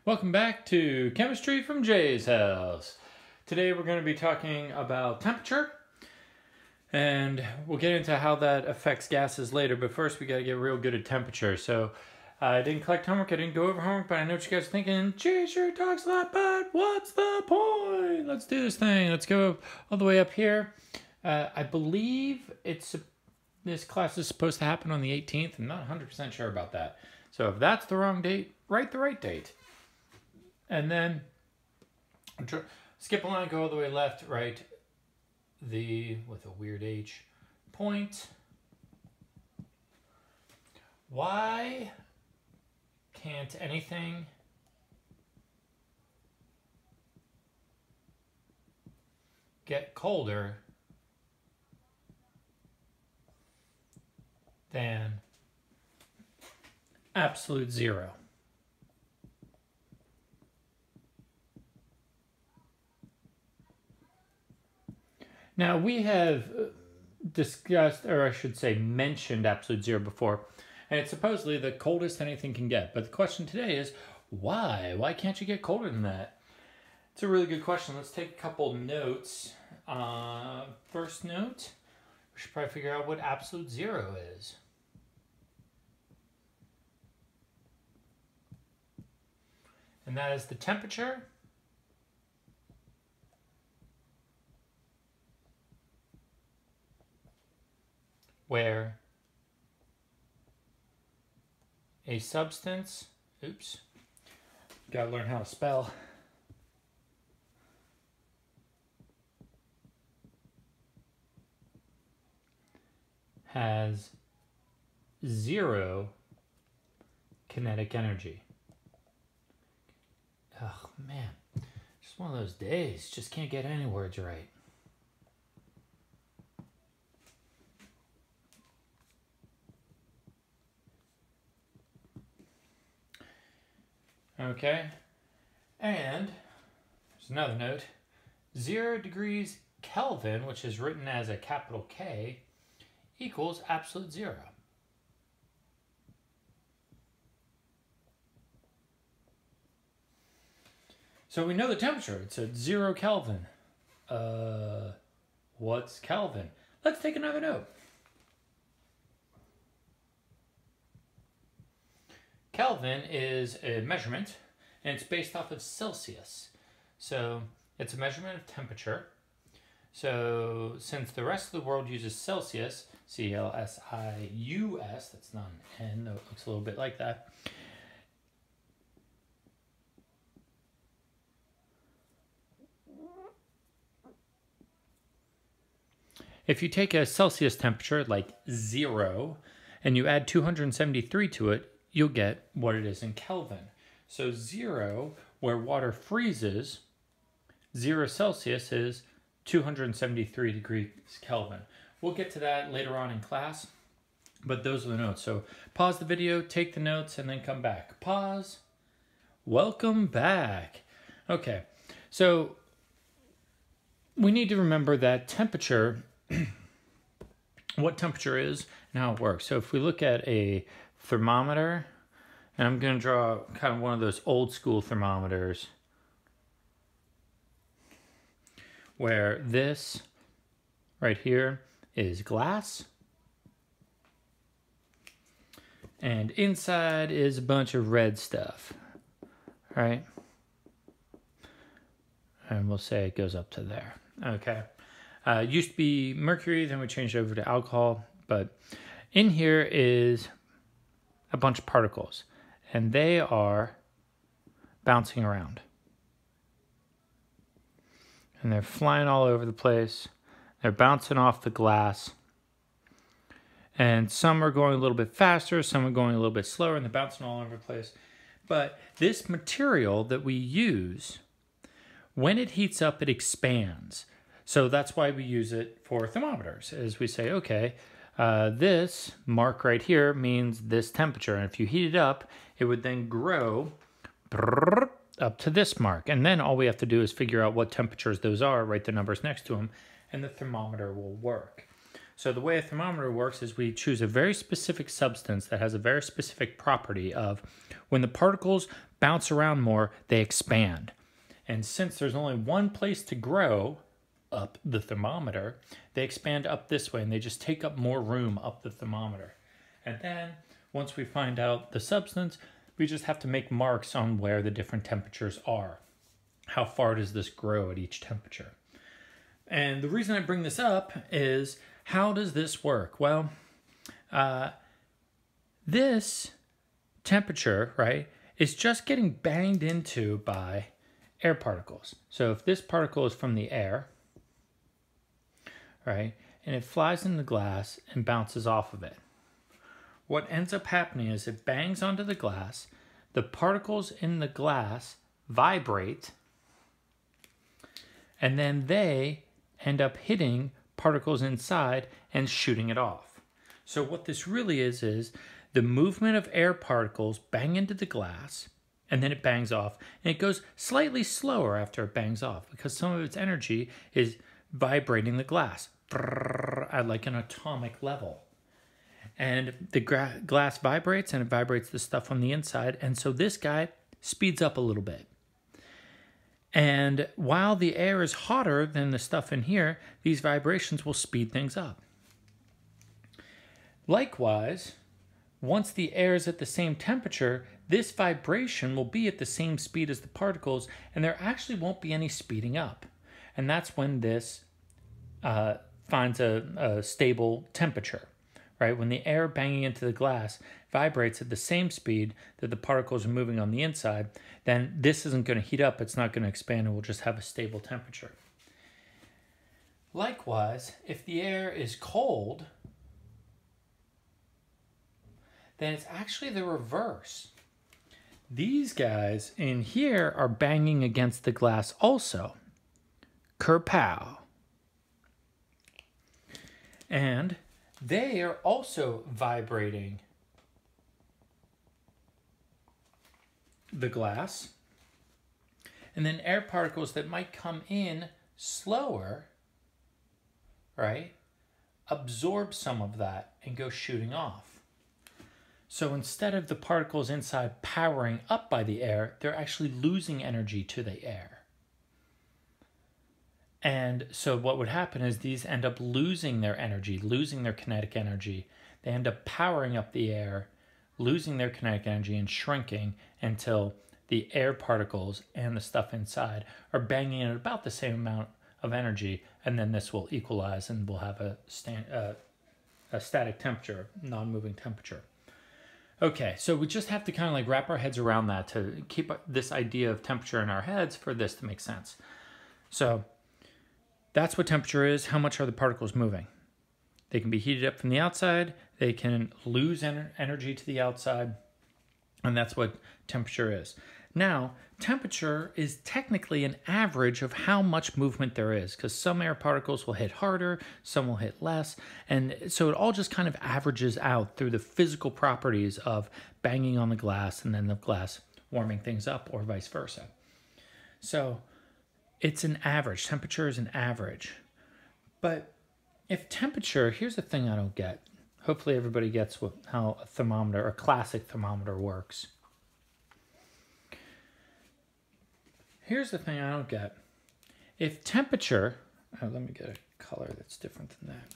Welcome back to Chemistry from Jay's House. Today we're going to be talking about temperature, and we'll get into how that affects gases later, but first we got to get real good at temperature. So I didn't collect homework, I didn't go over homework, but I know what you guys are thinking. Jay sure talks a lot, but what's the point? Let's do this thing. Let's go all the way up here. I believe this class is supposed to happen on the 18th. I'm not 100% sure about that. So if that's the wrong date, write the right date. And then skip a line, go all the way left, right, with a weird H, point. Why can't anything get colder than absolute zero? Now, we have discussed, or I should say mentioned absolute zero before, and it's supposedly the coldest anything can get. But the question today is, why? Why can't you get colder than that? It's a really good question. Let's take a couple notes. First note, we should probably figure out what absolute zero is. And that is the temperature where a substance, gotta learn how to spell, has zero kinetic energy. Oh man, just one of those days, just can't get any words right. Okay, and there's another note. 0 degrees Kelvin, which is written as a capital K, equals absolute zero. So we know the temperature. It's at 0 Kelvin. What's Kelvin? Let's take another note. Kelvin is a measurement, and it's based off of Celsius. So it's a measurement of temperature. So since the rest of the world uses Celsius, C-L-S-I-U-S, that's not an N, though it looks a little bit like that. If you take a Celsius temperature, like 0, and you add 273 to it, you'll get what it is in Kelvin. So 0, where water freezes, 0 Celsius is 273 degrees Kelvin. We'll get to that later on in class, but those are the notes. So pause the video, take the notes, and then come back. Pause. Welcome back. Okay, so we need to remember that temperature, what temperature is and how it works. So if we look at a thermometer, and I'm going to draw kind of one of those old school thermometers where this right here is glass and inside is a bunch of red stuff, right? And we'll say it goes up to there. Okay. It used to be mercury, then we changed over to alcohol, but in here is a bunch of particles, and they are bouncing around. And they're flying all over the place. They're bouncing off the glass. And some are going a little bit faster, some are going a little bit slower, and they're bouncing all over the place. But this material that we use, when it heats up, it expands. So that's why we use it for thermometers, is we say, okay, this mark right here means this temperature. And if you heat it up, it would then grow up to this mark. And then all we have to do is figure out what temperatures those are, write the numbers next to them, and the thermometer will work. So the way a thermometer works is we choose a very specific substance that has a very specific property of when the particles bounce around more, they expand. And since there's only one place to grow up the thermometer, they expand up this way and they just take up more room up the thermometer. And then once we find out the substance, we just have to make marks on where the different temperatures are. How far does this grow at each temperature? And the reason I bring this up is, how does this work? Well, this temperature, right, is just getting banged into by air particles. So if this particle is from the air, right, and it flies in the glass and bounces off of it, what ends up happening is it bangs onto the glass, the particles in the glass vibrate, and then they end up hitting particles inside and shooting it off. So what this really is the movement of air particles bang into the glass, and then it bangs off, and it goes slightly slower after it bangs off because some of its energy is vibrating the glass at like an atomic level. And the glass vibrates, and it vibrates the stuff on the inside, and so this guy speeds up a little bit. And while the air is hotter than the stuff in here, these vibrations will speed things up. Likewise, once the air is at the same temperature, this vibration will be at the same speed as the particles, and there actually won't be any speeding up. And that's when this finds a stable temperature, right? When the air banging into the glass vibrates at the same speed that the particles are moving on the inside, then this isn't going to heat up, it's not going to expand, and we'll just have a stable temperature. Likewise, if the air is cold, then it's actually the reverse. These guys in here are banging against the glass also. Kerpow. And they are also vibrating the glass. And then air particles that might come in slower, right, absorb some of that and go shooting off. So instead of the particles inside powering up by the air, they're actually losing energy to the air. And so what would happen is these end up losing their energy, losing their kinetic energy. They end up powering up the air, losing their kinetic energy and shrinking until the air particles and the stuff inside are banging at about the same amount of energy, and then this will equalize and we'll have a static temperature, non-moving temperature. Okay, so we just have to kind of like wrap our heads around that to keep this idea of temperature in our heads for this to make sense. So that's what temperature is. How much are the particles moving? They can be heated up from the outside. They can lose energy to the outside. And that's what temperature is. Now, temperature is technically an average of how much movement there is, because some air particles will hit harder, some will hit less, and so it all just kind of averages out through the physical properties of banging on the glass and then the glass warming things up, or vice versa. So it's an average. Temperature is an average. But if temperature, here's the thing I don't get. Hopefully everybody gets how a thermometer, a classic thermometer, works. Here's the thing I don't get. If temperature, let me get a color that's different than that.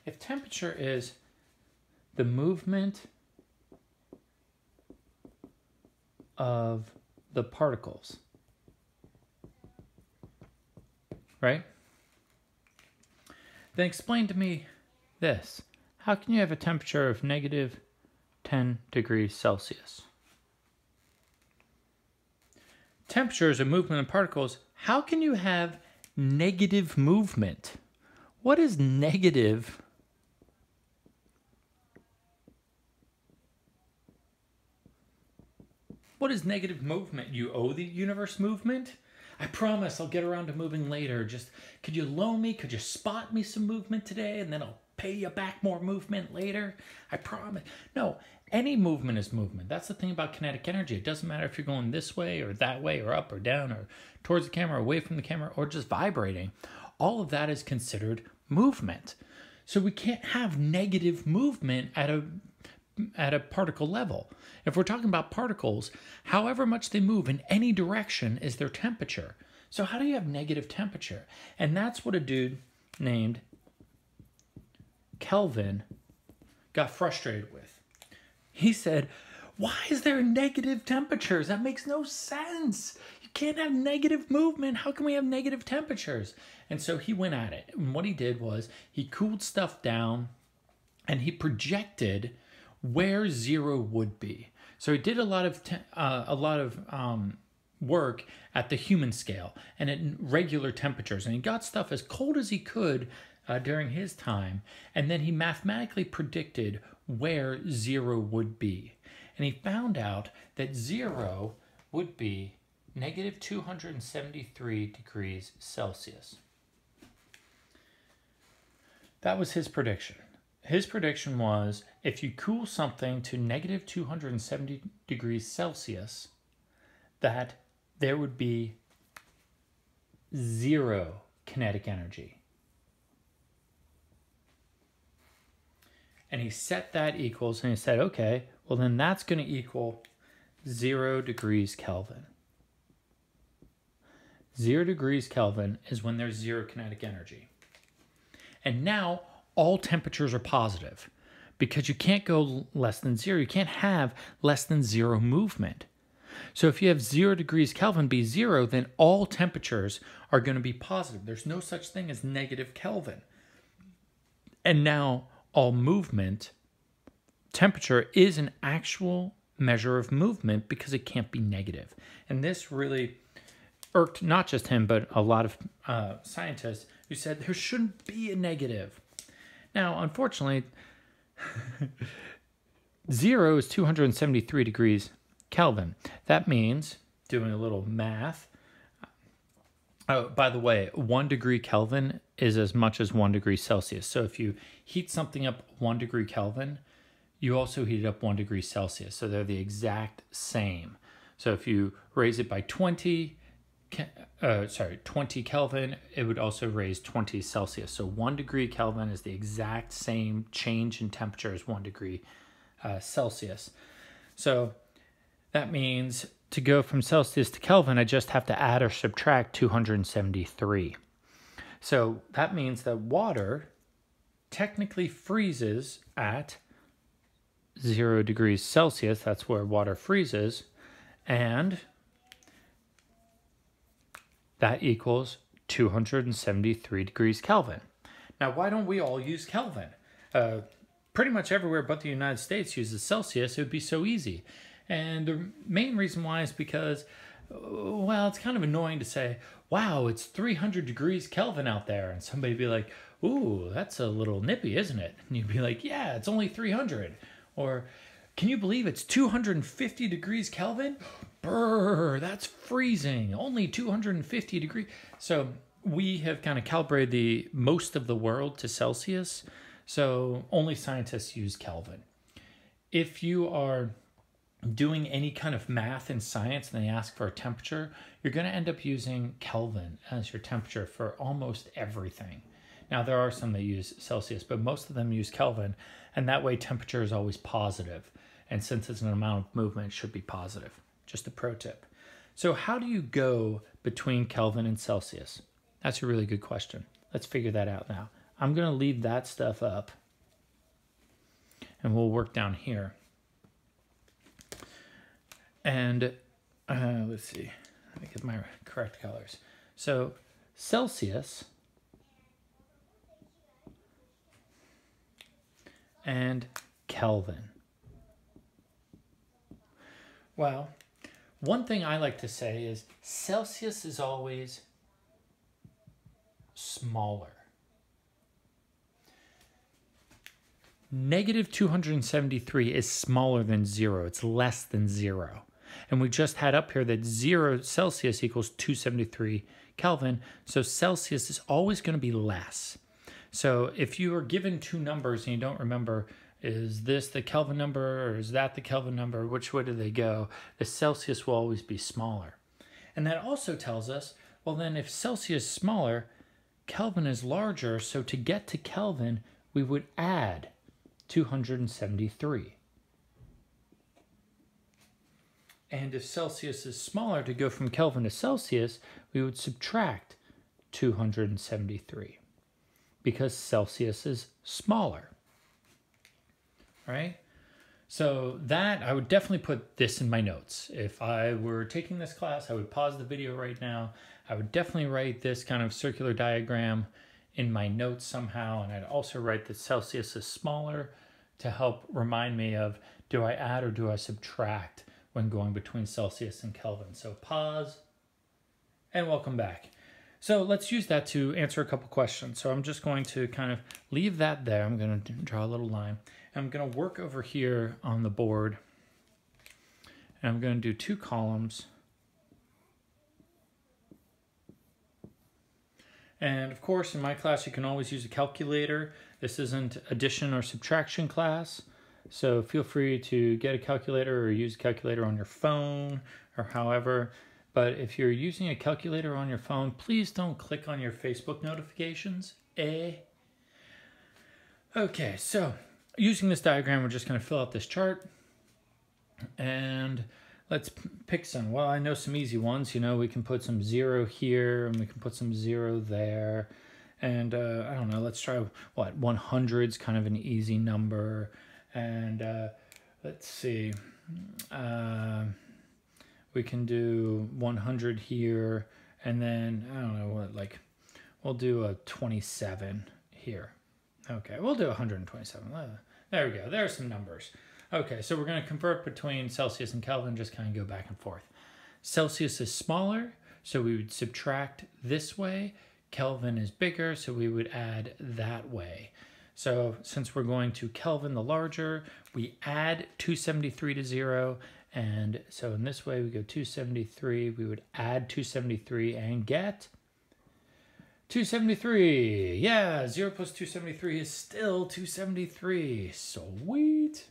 If temperature is the movement of the particles, right? Then explain to me this. How can you have a temperature of negative 10 degrees Celsius? Temperature is a movement of particles. How can you have negative movement? What is negative? What is negative movement? You owe the universe movement? I promise I'll get around to moving later. Just, could you loan me, could you spot me some movement today? And then I'll pay you back more movement later. I promise. No, any movement is movement. That's the thing about kinetic energy. It doesn't matter if you're going this way or that way or up or down or towards the camera, away from the camera, or just vibrating. All of that is considered movement. So we can't have negative movement at a particle level. If we're talking about particles, however much they move in any direction is their temperature. So how do you have negative temperature? And that's what a dude named Kelvin got frustrated with. He said, why is there negative temperatures? That makes no sense. You can't have negative movement. How can we have negative temperatures? And so he went at it. And what he did was he cooled stuff down and he projected where zero would be. So he did a lot of work at the human scale and at regular temperatures. And he got stuff as cold as he could during his time. And then he mathematically predicted where zero would be. And he found out that zero would be negative 273 degrees Celsius. That was his prediction. His prediction was if you cool something to negative 270 degrees Celsius, that there would be zero kinetic energy. And he set that equals, and he said, okay, well then that's going to equal 0 degrees Kelvin. 0 degrees Kelvin is when there's zero kinetic energy. And now all temperatures are positive because you can't go less than zero. You can't have less than zero movement. So if you have 0 degrees Kelvin be zero, then all temperatures are going to be positive. There's no such thing as negative Kelvin. And now all movement, temperature is an actual measure of movement because it can't be negative. And this really irked not just him, but a lot of scientists who said there shouldn't be a negative. Now, unfortunately, 0 is 273 degrees Kelvin. That means, doing a little math, oh, by the way, 1 degree Kelvin is as much as 1 degree Celsius. So if you heat something up 1 degree Kelvin, you also heat it up 1 degree Celsius. So they're the exact same. So if you raise it by 20 Kelvin, it would also raise 20 Celsius. So 1 degree Kelvin is the exact same change in temperature as 1 degree Celsius. So that means to go from Celsius to Kelvin, I just have to add or subtract 273. So that means that water technically freezes at 0 degrees Celsius. That's where water freezes. And that equals 273 degrees Kelvin. Now, why don't we all use Kelvin? Pretty much everywhere but the United States uses Celsius. It would be so easy. And the main reason why is because, well, it's kind of annoying to say, wow, it's 300 degrees Kelvin out there. And somebody would be like, ooh, that's a little nippy, isn't it? And you'd be like, yeah, it's only 300. Or, can you believe it's 250 degrees Kelvin? Brr, that's freezing. Only 250 degrees. So we have kind of calibrated most of the world to Celsius. So only scientists use Kelvin. If you are doing any kind of math and science and they ask for a temperature, you're going to end up using Kelvin as your temperature for almost everything. Now, there are some that use Celsius, but most of them use Kelvin, and that way temperature is always positive. And since it's an amount of movement, it should be positive. Just a pro tip. So how do you go between Kelvin and Celsius? That's a really good question. Let's figure that out now. I'm going to leave that stuff up, and we'll work down here. And let's see, let me get my correct colors. So Celsius and Kelvin. Well, one thing I like to say is Celsius is always smaller. Negative 273 is smaller than 0. It's less than 0. And we just had up here that 0 Celsius equals 273 Kelvin. So Celsius is always going to be less. So if you are given two numbers and you don't remember, is this the Kelvin number or is that the Kelvin number, which way do they go, the Celsius will always be smaller. And that also tells us, well then if Celsius is smaller, Kelvin is larger, so to get to Kelvin, we would add 273. And if Celsius is smaller, to go from Kelvin to Celsius, we would subtract 273 because Celsius is smaller, right? So that, I would definitely put this in my notes. If I were taking this class, I would pause the video right now. I would definitely write this kind of circular diagram in my notes somehow, and I'd also write that Celsius is smaller to help remind me of, do I add or do I subtract when going between Celsius and Kelvin? So pause and welcome back. So let's use that to answer a couple questions. So I'm just going to kind of leave that there. I'm going to draw a little line. I'm going to work over here on the board. And I'm going to do 2 columns. And of course, in my class, you can always use a calculator. This isn't addition or subtraction class. So feel free to get a calculator or use a calculator on your phone or however. But if you're using a calculator on your phone, please don't click on your Facebook notifications. Okay, so using this diagram, we're just going to fill out this chart. And let's pick some. Well, I know some easy ones. You know, we can put some 0 here and we can put some 0 there. And I don't know, let's try, what, 100 is kind of an easy number. And let's see, we can do 100 here, and then, I don't know, what, like, we'll do a 27 here. Okay, we'll do 127. There we go, there's some numbers. Okay, so we're going to convert between Celsius and Kelvin, just kind of go back and forth. Celsius is smaller, so we would subtract this way. Kelvin is bigger, so we would add that way. So since we're going to Kelvin the larger, we add 273 to 0. And so in this way, we go 273. We would add 273 and get 273. Yeah, 0 plus 273 is still 273. Sweet.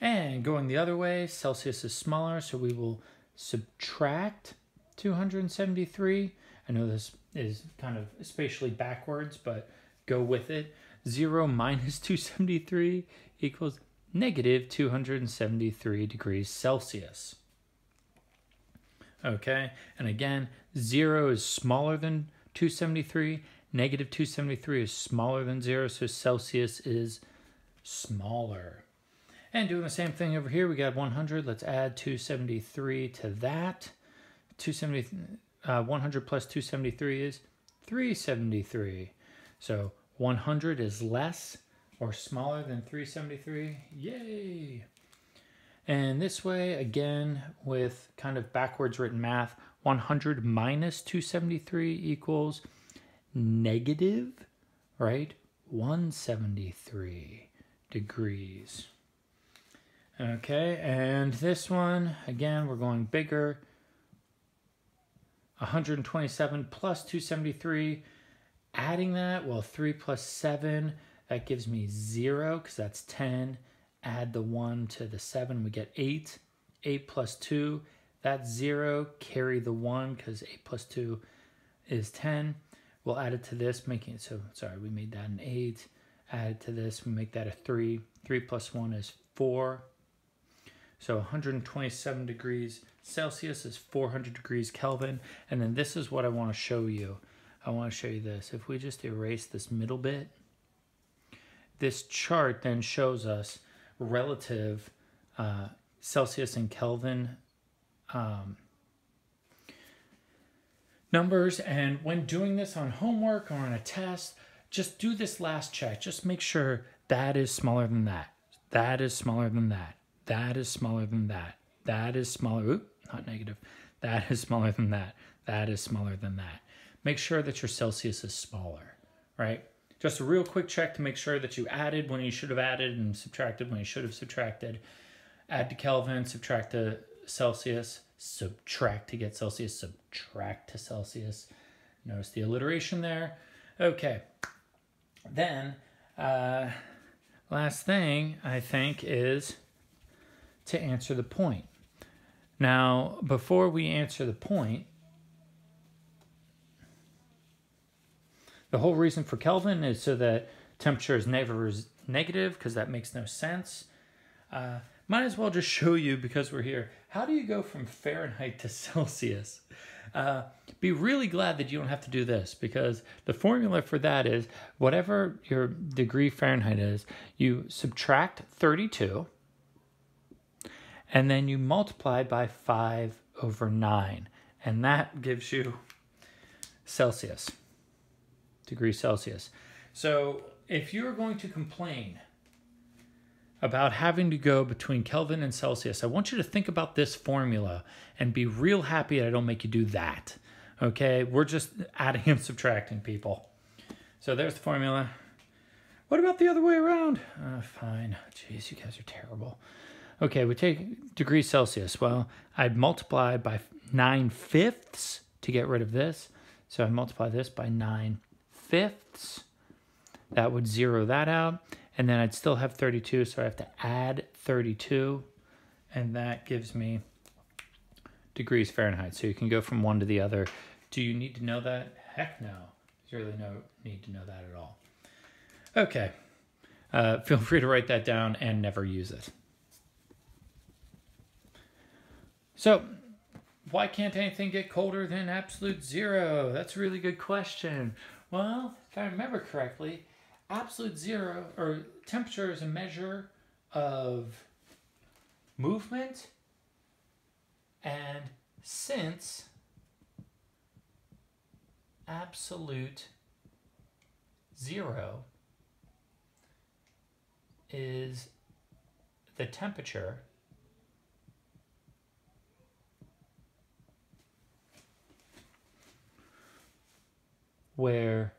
And going the other way, Celsius is smaller, so we will subtract 273. I know this is kind of spatially backwards, but go with it. 0 minus 273 equals negative 273 degrees Celsius. Okay, and again, 0 is smaller than 273. Negative 273 is smaller than 0, so Celsius is smaller. And doing the same thing over here, we got 100. Let's add 273 to that. 100 plus 273 is 373. So 100 is less or smaller than 373. Yay! And this way, again, with kind of backwards written math, 100 minus 273 equals negative, right? 173 degrees. Okay, and this one, again, we're going bigger. 127 plus 273. Adding that, well, 3 plus 7, that gives me 0 because that's 10. Add the 1 to the 7, we get 8. 8 plus 2, that's 0. Carry the 1 because 8 plus 2 is 10. We'll add it to this, making it, so, sorry, we made that an 8. Add it to this, we make that a 3. 3 plus 1 is 4. So 127 degrees Celsius is 400 degrees Kelvin. And then this is what I want to show you. I want to show you this. If we just erase this middle bit, this chart then shows us relative Celsius and Kelvin numbers. And when doing this on homework or on a test, just do this last check. Just make sure that is smaller than that. That is smaller than that. That is smaller than that. That is smaller. Oop, not negative. That is smaller than that. That is smaller than that. Make sure that your Celsius is smaller, right? Just a real quick check to make sure that you added when you should have added and subtracted when you should have subtracted. Add to Kelvin, subtract to Celsius, subtract to get Celsius, subtract to Celsius. Notice the alliteration there. Okay, Then, last thing I think is to answer the point. Now, before we answer the point, the whole reason for Kelvin is so that temperature is never negative, because that makes no sense. Might as well just show you, because we're here, how do you go from Fahrenheit to Celsius? Be really glad that you don't have to do this, because the formula for that is whatever your degree Fahrenheit is, you subtract 32, and then you multiply by 5/9, and that gives you Celsius, degrees Celsius. So if you're going to complain about having to go between Kelvin and Celsius, I want you to think about this formula and be real happy that I don't make you do that. Okay, we're just adding and subtracting, people. So there's the formula. What about the other way around? Fine. Jeez, you guys are terrible. Okay, we take degrees Celsius. Well, I'd multiply by 9/5 to get rid of this. So I multiply this by 9/5. That would zero that out. And then I'd still have 32, so I have to add 32. And that gives me degrees Fahrenheit. So you can go from one to the other. Do you need to know that? Heck no. You really no need to know that at all. Okay. Feel free to write that down and never use it. So, why can't anything get colder than absolute zero? That's a really good question. Well, if I remember correctly, absolute zero, or temperature, is a measure of movement, and since absolute zero is the temperature where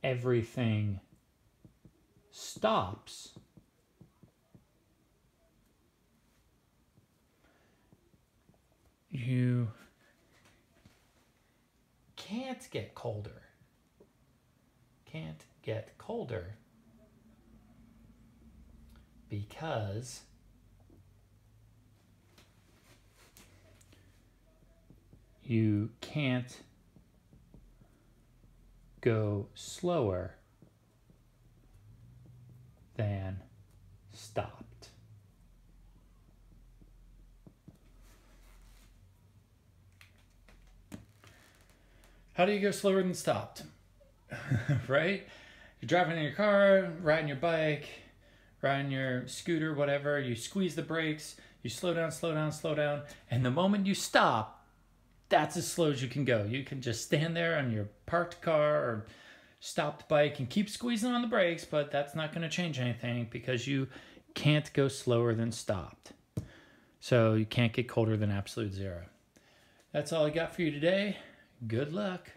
everything stops, you can't get colder. Can't get colder because you can't go slower than stopped. How do you go slower than stopped? Right? You're driving in your car, riding your bike, riding your scooter, whatever. You squeeze the brakes, you slow down, slow down, slow down. And the moment you stop, that's as slow as you can go. You can just stand there on your parked car or stopped bike and keep squeezing on the brakes, but that's not going to change anything because you can't go slower than stopped. So you can't get colder than absolute zero. That's all I got for you today. Good luck.